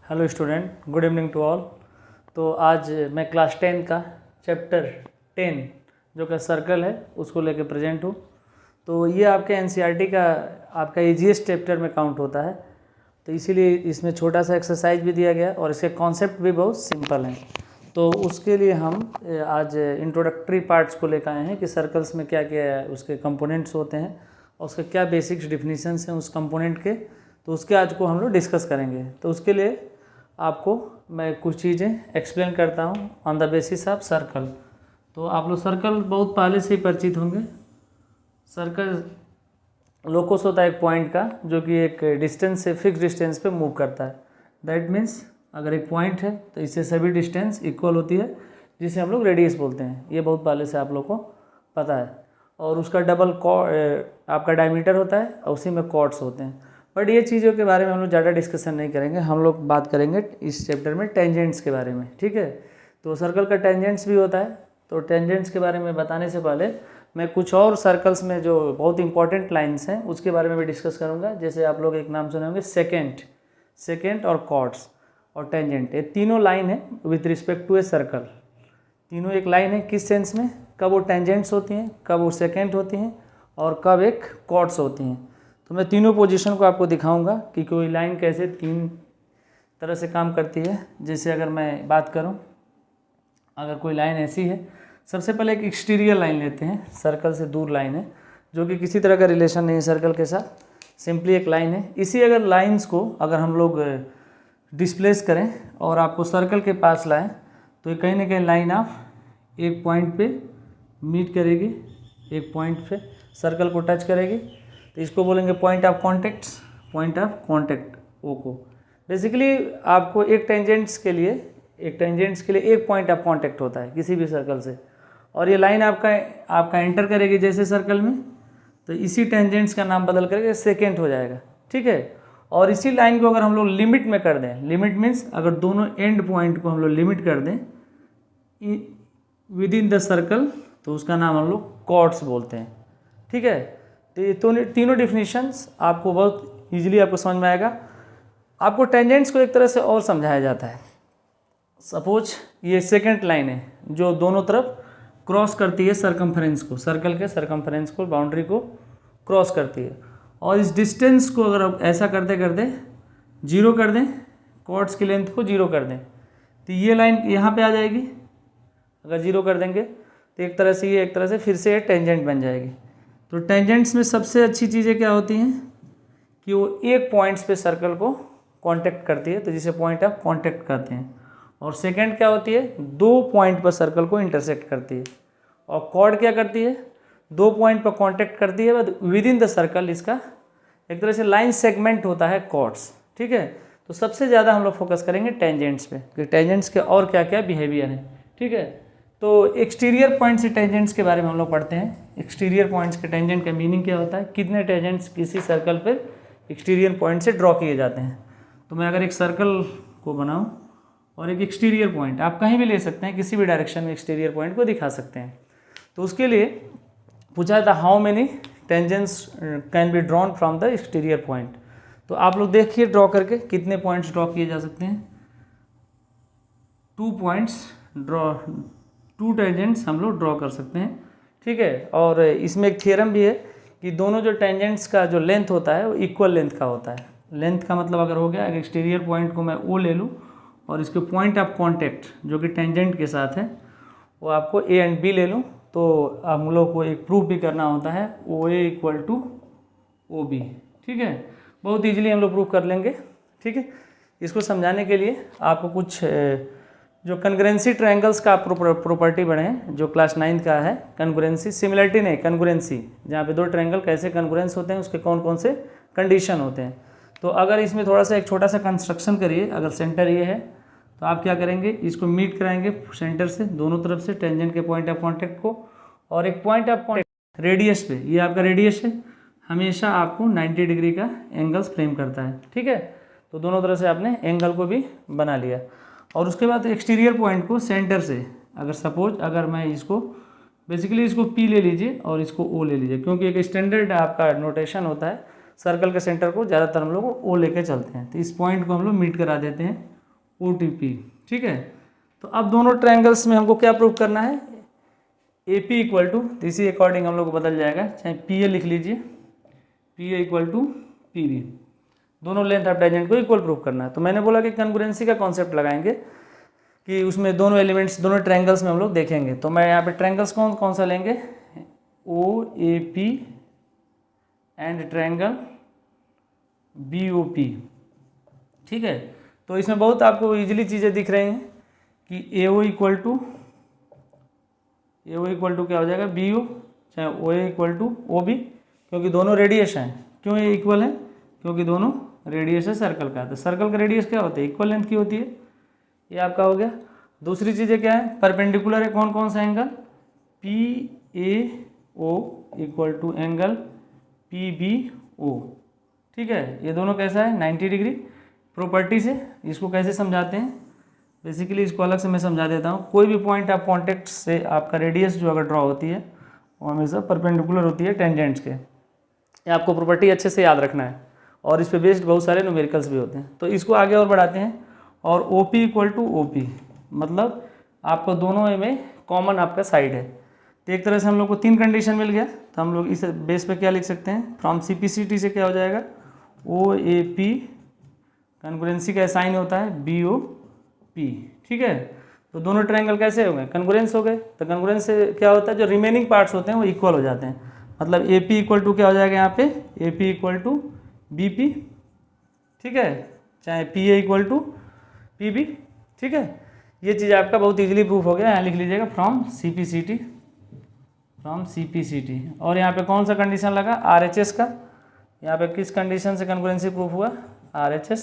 Hello student, good evening to all. तो आज मैं क्लास 10 का चैप्टर 10 जो कि सर्कल है उसको लेके प्रेजेंट हूँ। तो ये आपके एनसीईआरटी का आपका ईजीएस्ट चैप्टर में काउंट होता है, तो इसीलिए इसमें छोटा सा एक्सरसाइज भी दिया गया और इसके कॉन्सेप्ट भी बहुत सिंपल हैं। तो उसके लिए हम आज इंट्रोडक्टरी पार्ट्स को लेकर आए हैं कि सर्कल्स में क्या क्या उसके कंपोनेंट्स होते हैं और उसके क्या बेसिक्स डिफिनीशंस हैं उस कंपोनेंट के, तो उसके आज को हम लोग डिस्कस करेंगे। तो उसके लिए आपको मैं कुछ चीज़ें एक्सप्लेन करता हूँ on the basis of circle. तो आप लोग सर्कल बहुत पहले से ही परिचित होंगे। सर्कल लोकस होता है एक पॉइंट का जो कि एक डिस्टेंस से फिक्स डिस्टेंस पे मूव करता है। दैट मीन्स अगर एक पॉइंट है तो इससे सभी डिस्टेंस इक्वल होती है, जिसे हम लोग रेडियस बोलते हैं। ये बहुत पहले से आप लोग को पता है। और उसका डबल आपका डायमीटर होता है और उसी में कॉर्ड्स होते हैं। बट ये चीज़ों के बारे में हम लोग ज़्यादा डिस्कशन नहीं करेंगे। हम लोग बात करेंगे इस चैप्टर में टेंजेंट्स के बारे में, ठीक है। तो सर्कल का टेंजेंट्स भी होता है। तो टेंजेंट्स के बारे में बताने से पहले मैं कुछ और सर्कल्स में जो बहुत इंपॉर्टेंट लाइन्स हैं उसके बारे में भी डिस्कस करूँगा। जैसे आप लोग एक नाम सुने होंगे सेकेंट और कॉर्ड्स और टेंजेंट। ये तीनों लाइन है with respect to a circle. तीनों एक लाइन है किस सेंस में, कब वो टेंजेंट्स होती हैं, कब वो सेकेंट होती हैं और कब एक कॉर्ड्स होती हैं। तो मैं तीनों पोजीशन को आपको दिखाऊंगा कि कोई लाइन कैसे तीन तरह से काम करती है। जैसे अगर मैं बात करूं, अगर कोई लाइन ऐसी है, सबसे पहले एक एक्सटीरियर लाइन लेते हैं, सर्कल से दूर लाइन है जो कि किसी तरह का रिलेशन नहीं है सर्कल के साथ, सिंपली एक लाइन है। इसी अगर लाइन्स को अगर हम लोग डिस्प्लेस करें और आपको सर्कल के पास लाएँ तो ये कहीं ना कहीं लाइन ऑफ एक पॉइंट पे मीट करेगी, एक पॉइंट पे सर्कल को टच करेगी। तो इसको बोलेंगे पॉइंट ऑफ कॉन्टेक्ट ओ को। बेसिकली आपको एक टेंजेंट्स के लिए एक पॉइंट ऑफ कॉन्टेक्ट होता है किसी भी सर्कल से, और ये लाइन आपका एंटर करेगी जैसे सर्कल में, तो इसी टेंजेंट्स का नाम बदल करके सेकेंड हो जाएगा, ठीक है। और इसी लाइन को अगर हम लोग लिमिट में कर दें, लिमिट मीन्स अगर दोनों एंड पॉइंट को हम लोग लिमिट कर दें विद इन द सर्कल, तो उसका नाम हम लोग कॉर्ड्स बोलते हैं, ठीक है। तो ये तीनों डिफिनीशंस आपको बहुत ईजिली आपको समझ में आएगा। आपको टेंजेंट्स को एक तरह से और समझाया जाता है। सपोज ये सेकंड लाइन है जो दोनों तरफ क्रॉस करती है सरकमफेरेंस को, सर्कल के सरकमफेरेंस को, बाउंड्री को क्रॉस करती है। और इस डिस्टेंस को अगर आप ऐसा करते करते जीरो कर दें, कॉर्ड्स की लेंथ को जीरो कर दें, तो ये लाइन यहाँ पे आ जाएगी। अगर जीरो कर देंगे तो एक तरह से फिर से टेंजेंट बन जाएगी। तो टेंजेंट्स में सबसे अच्छी चीज़ें क्या होती हैं कि वो एक पॉइंट्स पे सर्कल को कांटेक्ट करती है, तो जिसे पॉइंट ऑफ कांटेक्ट कहते हैं। और सेकंड क्या होती है, दो पॉइंट पर सर्कल को इंटरसेक्ट करती है। और कॉर्ड क्या करती है, दो पॉइंट पर कांटेक्ट करती है but with in the circle इसका एक तरह से लाइन सेगमेंट होता है कॉर्ड्स, ठीक है। तो सबसे ज़्यादा हम लोग फोकस करेंगे टेंजेंट्स पे कि टेंजेंट्स के और क्या क्या बिहेवियर है, ठीक है। तो एक्सटीरियर पॉइंट से टेंजेंट्स के बारे में हम लोग पढ़ते हैं। एक्सटीरियर पॉइंट्स के टेंजेंट का मीनिंग क्या होता है, कितने टेंजेंट्स किसी सर्कल पर एक्सटीरियर पॉइंट से ड्रॉ किए जाते हैं। तो मैं अगर एक सर्कल को बनाऊं और एक एक्सटीरियर पॉइंट आप कहीं भी ले सकते हैं, किसी भी डायरेक्शन में एक्सटीरियर पॉइंट को दिखा सकते हैं। तो उसके लिए पूछा था how many tangents can be drawn from the exterior point. तो आप लोग देखिए ड्रॉ करके कितने पॉइंट्स ड्रॉ किए जा सकते हैं। 2 पॉइंट्स ड्रॉ, 2 टेंजेंट्स हम लोग ड्रॉ कर सकते हैं, ठीक है। और इसमें एक थ्योरम भी है कि दोनों जो टेंजेंट्स का जो लेंथ होता है वो इक्वल लेंथ का होता है। लेंथ का मतलब अगर हो गया, अगर एक्सटीरियर पॉइंट को मैं ओ ले लूँ और इसके पॉइंट ऑफ कॉन्टेक्ट जो कि टेंजेंट के साथ है वो आपको ए एंड बी ले लूँ, तो हम लोग को एक प्रूफ भी करना होता है ओ ए इक्वल टू ओ बी, ठीक है। बहुत ईजिली हम लोग प्रूफ कर लेंगे, ठीक है। इसको समझाने के लिए आपको कुछ जो कन्ग्रुएंसी ट्रायंगल्स का प्रॉपर्टी बढ़े हैं जो क्लास 9 का है, कन्ग्रुएंसी, सिमिलरिटी नहीं, कन्ग्रुएंसी, जहाँ पे दो ट्रायंगल कैसे कन्ग्रुएंस होते हैं उसके कौन कौन से कंडीशन होते हैं। तो अगर इसमें थोड़ा सा एक छोटा सा कंस्ट्रक्शन करिए, अगर सेंटर ये है तो आप क्या करेंगे, इसको मीट कराएंगे सेंटर से दोनों तरफ से टेंजेंट के पॉइंट ऑफ कॉन्टेक्ट को, और एक पॉइंट ऑफ कॉन्टेक्ट रेडियस पे, ये आपका रेडियस है, हमेशा आपको 90 डिग्री का एंगल्स फ्रेम करता है, ठीक है। तो दोनों तरफ से आपने एंगल को भी बना लिया। और उसके बाद एक्सटीरियर पॉइंट को सेंटर से, अगर सपोज अगर मैं इसको बेसिकली इसको P ले लीजिए और इसको O ले लीजिए, क्योंकि एक स्टैंडर्ड आपका नोटेशन होता है सर्कल के सेंटर को ज़्यादातर हम लोग O लेके चलते हैं। तो इस पॉइंट को हम लोग मीट करा देते हैं OTP, ठीक है। तो अब दोनों ट्रायंगल्स में हमको क्या प्रूव करना है, AP इक्वल टू, इसी अकॉर्डिंग हम लोग को बदल जाएगा, चाहे PA लिख लीजिए, PA इक्वल टू PB, दोनों लेंथ ऑफ टेंजेंट को इक्वल प्रूव करना है। तो मैंने बोला कि कंग्रुएंसी का कॉन्सेप्ट लगाएंगे कि उसमें दोनों एलिमेंट्स दोनों ट्रायंगल्स में हम लोग देखेंगे। तो मैं यहाँ पे ट्रायंगल्स कौन कौन सा लेंगे, OAP एंड ट्रायंगल BOP, ठीक है। तो इसमें बहुत आपको इजीली चीज़ें दिख रही हैं कि AO इक्वल टू क्या हो जाएगा, BO, चाहे OA इक्वल टू OB, क्योंकि दोनों रेडियस हैं। क्यों ये इक्वल है, क्योंकि दोनों रेडियस है सर्कल का। तो सर्कल का रेडियस क्या होता है, इक्वल लेंथ की होती है। ये आपका हो गया। दूसरी चीज़ें क्या है, परपेंडिकुलर है कौन कौन सा angle, PAO equal to angle PBO, ठीक है। ये दोनों कैसा है, 90 डिग्री। प्रॉपर्टी से इसको कैसे समझाते हैं, बेसिकली इसको अलग से मैं समझा देता हूँ। कोई भी पॉइंट आप कॉन्टेक्ट से आपका रेडियस जो अगर ड्रॉ होती है वो हमेशा परपेंडिकुलर होती है टेंजेंट्स के। ये आपको प्रॉपर्टी अच्छे से याद रखना है, और इस पे बेस्ड बहुत सारे न्यूमेरिकल्स भी होते हैं। तो इसको आगे और बढ़ाते हैं, और OP इक्वल टू OP, मतलब आपको दोनों में कॉमन आपका साइड है। तो एक तरह से हम लोग को 3 कंडीशन मिल गया। तो हम लोग इस बेस पे क्या लिख सकते हैं, फ्रॉम CPCT से क्या हो जाएगा, OAP, कंग्रुएंसी का साइन होता है BOP, ठीक है। तो दोनों ट्रायंगल कैसे हो गए, कंग्रुएंस हो गए। तो कंग्रुएंस से क्या होता है, जो रिमेनिंग पार्ट्स होते हैं वो इक्वल हो जाते हैं। मतलब AP इक्वल टू क्या हो जाएगा यहाँ पे, AP इक्वल टू BP, ठीक है, चाहे PA इक्वल टू PB, ठीक है। ये चीज़ आपका बहुत इजीली प्रूफ हो गया। यहाँ लिख लीजिएगा फ्रॉम CPCT। और यहाँ पे कौन सा कंडीशन लगा, RHS का। यहाँ पे किस कंडीशन से कंग्रुएंसी प्रूफ हुआ, RHS,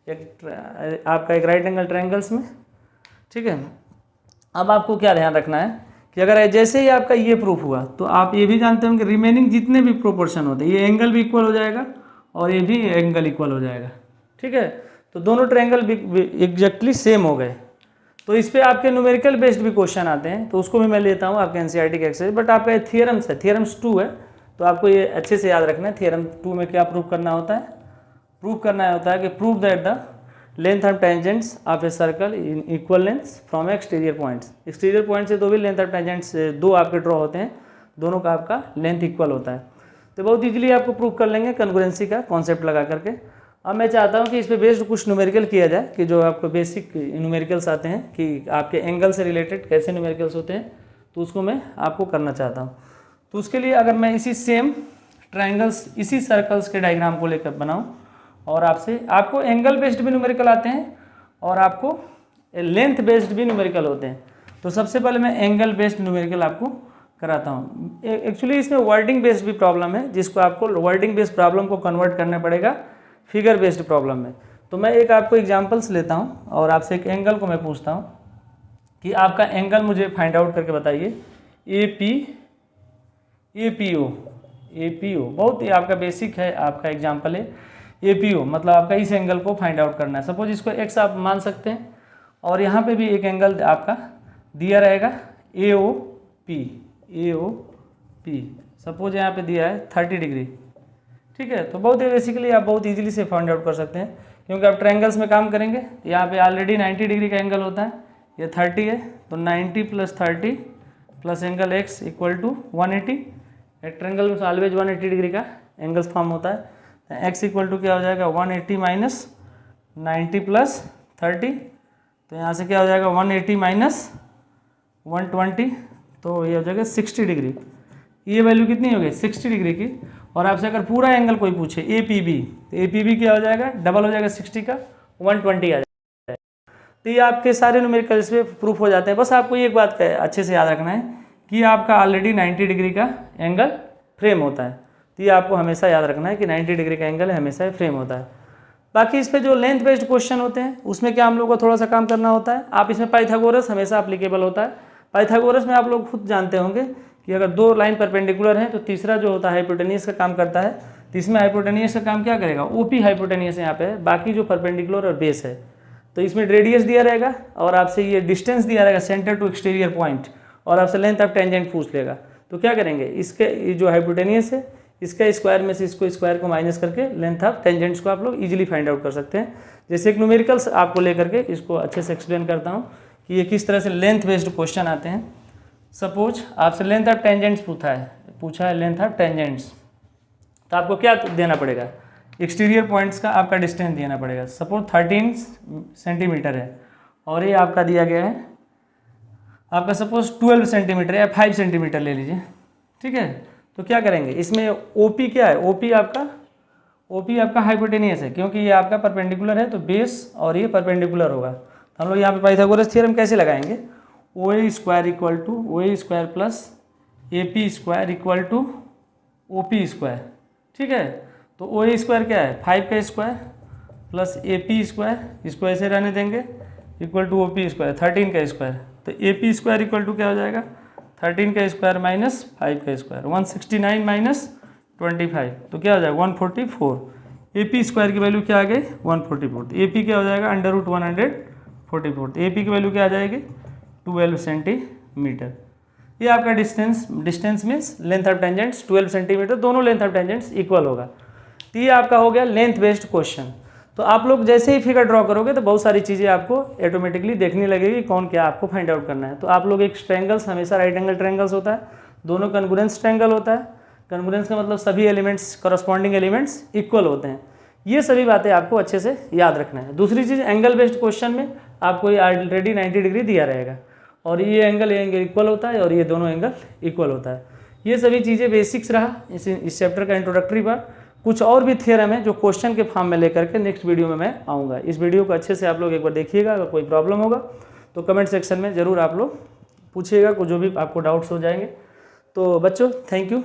आपका एक राइट एंगल ट्रायंगल्स में, ठीक है। अब आपको क्या ध्यान रखना है कि अगर जैसे ही आपका ये प्रूफ हुआ, तो आप ये भी जानते होंगे रिमेनिंग जितने भी प्रोपोर्शन होते हैं, ये एंगल भी इक्वल हो जाएगा और ये भी एंगल इक्वल हो जाएगा, ठीक है। तो दोनों ट्रायंगल एग्जैक्टली सेम हो गए। तो इस पे आपके न्यूमेरिकल बेस्ड भी क्वेश्चन आते हैं, तो उसको भी मैं लेता हूँ आपके NCERT के एक्सरसाइज। बट आपका थियरम्स है, थियरम्स 2 है, तो आपको ये अच्छे से याद रखना है। थियरम 2 में क्या प्रूव करना होता है, कि prove that the length of tangents of a circle in equal lengths from exterior points. Exterior point से दो भी लेंथ ऑफ टेंजेंट्स दो आपके ड्रॉ होते हैं, दोनों का आपका लेंथ इक्वल होता है। तो बहुत इजीली आपको प्रूव कर लेंगे कंग्रुएंसी का कॉन्सेप्ट लगा करके। अब मैं चाहता हूं कि इस पे बेस्ड कुछ न्यूमेरिकल किया जाए, कि जो आपको बेसिक न्यूमेरिकल्स आते हैं कि आपके एंगल से रिलेटेड कैसे न्यूमेरिकल्स होते हैं, तो उसको मैं आपको करना चाहता हूँ। तो उसके लिए अगर मैं इसी सेम ट्रायंगल्स, इसी सर्कल्स के डायग्राम को लेकर बनाऊँ, और आपको एंगल बेस्ड भी न्यूमेरिकल आते हैं और आपको लेंथ बेस्ड भी न्यूमेरिकल होते हैं। तो सबसे पहले मैं एंगल बेस्ड न्यूमेरिकल आपको कराता हूँ। एक्चुअली इसमें वर्डिंग बेस्ड भी प्रॉब्लम है, जिसको आपको वर्डिंग बेस्ड प्रॉब्लम को कन्वर्ट करना पड़ेगा फिगर बेस्ड प्रॉब्लम में। तो मैं एक आपको एग्जांपल्स लेता हूँ और आपसे एक एंगल को मैं पूछता हूँ कि आपका एंगल मुझे फाइंड आउट करके बताइए। APO बहुत ही आपका बेसिक है, आपका एग्जाम्पल है। APO मतलब आपका इस एंगल को फाइंड आउट करना है। सपोज इसको x आप मान सकते हैं, और यहाँ पे भी एक एंगल आपका दिया रहेगा AOP। सपोज यहाँ पे दिया है 30 डिग्री, ठीक है। तो बहुत ही बेसिकली आप बहुत इजीली से फाइंड आउट कर सकते हैं, क्योंकि आप ट्रायंगल्स में काम करेंगे। यहाँ पे ऑलरेडी 90 डिग्री का एंगल होता है, ये 30 है, तो 90 + 30 plus angle x equal to 180। एक ट्रायंगल में ऑलवेज 180 डिग्री का एंगल्स फॉर्म होता है। x इक्वल टू क्या हो जाएगा, 180 माइनस 90 प्लस 30। तो यहाँ से क्या हो जाएगा, 180 माइनस 120, तो ये हो जाएगा 60 डिग्री। ये वैल्यू कितनी हो गई, 60 डिग्री की। और आपसे अगर पूरा एंगल कोई पूछे APB, तो APB क्या हो जाएगा, डबल हो जाएगा 60 का, 120 आ जाएगा। तो ये आपके सारे न्यूमेरिकल्स पे प्रूफ हो जाते हैं। बस आपको एक बात का अच्छे से याद रखना है कि आपका ऑलरेडी 90 डिग्री का एंगल फ्रेम होता है। तो ये आपको हमेशा याद रखना है कि 90 डिग्री का एंगल हमेशा फ्रेम होता है। बाकी इस पर जो लेंथ बेस्ड क्वेश्चन होते हैं, उसमें क्या हम लोग को थोड़ा सा काम करना होता है। आप इसमें पाइथागोरस हमेशा अप्लीकेबल होता है। पाइथागोरस में आप लोग खुद जानते होंगे कि अगर दो लाइन परपेंडिकुलर हैं, तो तीसरा जो होता है हाइपोटेनियस का काम करता है। तो इसमें हाइपोटेनियस का काम क्या करेगा, OP हाइपोटेनियस यहाँ पे है, बाकी जो परपेंडिकुलर और बेस है। तो इसमें रेडियस दिया रहेगा और आपसे ये डिस्टेंस दिया रहेगा सेंटर टू एक्सटीरियर पॉइंट, और आपसे लेंथ ऑफ टेंजेंट पूछ लेगा। तो क्या करेंगे, इसके जो हाइपोटेनियस है इसका स्क्वायर में से इसको स्क्वायर को माइनस करके लेंथ ऑफ टेंजेंट्स को आप लोग इजीली फाइंड आउट कर सकते हैं। जैसे एक न्यूमेरिकल्स आपको लेकर के इसको अच्छे से एक्सप्लेन करता हूँ कि ये किस तरह से लेंथ बेस्ड क्वेश्चन आते हैं। सपोज आपसे लेंथ ऑफ टेंजेंट्स पूछा है लेंथ ऑफ टेंजेंट्स, तो आपको क्या देना पड़ेगा, एक्सटीरियर पॉइंट्स का आपका डिस्टेंस देना पड़ेगा। सपोज 13 सेंटीमीटर है और ये आपका दिया गया है आपका सपोज 12 सेंटीमीटर या 5 सेंटीमीटर ले लीजिए, ठीक है। तो क्या करेंगे, इसमें ओपी क्या है, ओपी आपका हाइपोटेनियस है, क्योंकि ये आपका परपेंडिकुलर है तो बेस और ये परपेंडिकुलर होगा। तो हम लोग यहाँ पे पाइथागोरस थ्योरम कैसे लगाएंगे, O A square equal to O A square plus A P square equal to O P square, ठीक है। तो ओ ए स्क्वायर क्या है 5 का square plus A P square, इसको ऐसे रहने देंगे, equal to O P square 13 का स्क्वायर। तो A P square equal to क्या हो जाएगा 13 का स्क्वायर माइनस 5 का स्क्वायर, 169 माइनस 25, तो क्या हो जाएगा 144। ए पी स्क्वायर की वैल्यू क्या आ गई 144, तो ए पी क्या हो जाएगा अंडर रूट 144, तो ए पी की वैल्यू क्या आ जाएगी 12 सेंटीमीटर। ये आपका distance means length of tangents 12 centimetre, दोनों लेंथ ऑफ टेंजेंट्स इक्वल होगा। तो ये आपका हो गया लेंथ बेस्ड क्वेश्चन। तो आप लोग जैसे ही फिगर ड्रॉ करोगे तो बहुत सारी चीज़ें आपको ऑटोमेटिकली देखने लगेगी कौन क्या आपको फाइंड आउट करना है। तो आप लोग एक ट्रायंगल्स हमेशा राइट एंगल ट्रायंगल्स होता है, दोनों कन्ग्रुएंस ट्रायंगल होता है। कन्ग्रुएंस का मतलब सभी एलिमेंट्स करस्पॉन्डिंग एलिमेंट्स इक्वल होते हैं। ये सभी बातें आपको अच्छे से याद रखना है। दूसरी चीज़ एंगल बेस्ड क्वेश्चन में आपको ये ऑलरेडी 90 डिग्री दिया रहेगा और ये एंगल इक्वल होता है और ये दोनों एंगल इक्वल होता है। ये सभी चीज़ें बेसिक्स रहा इस चैप्टर का इंट्रोडक्टरी पार्ट। कुछ और भी थ्योरम है जो क्वेश्चन के फॉर्म में लेकर के नेक्स्ट वीडियो में मैं आऊँगा। इस वीडियो को अच्छे से आप लोग एक बार देखिएगा। अगर कोई प्रॉब्लम होगा तो कमेंट सेक्शन में ज़रूर आप लोग पूछिएगा, जो भी आपको डाउट्स हो जाएंगे। तो बच्चों थैंक यू।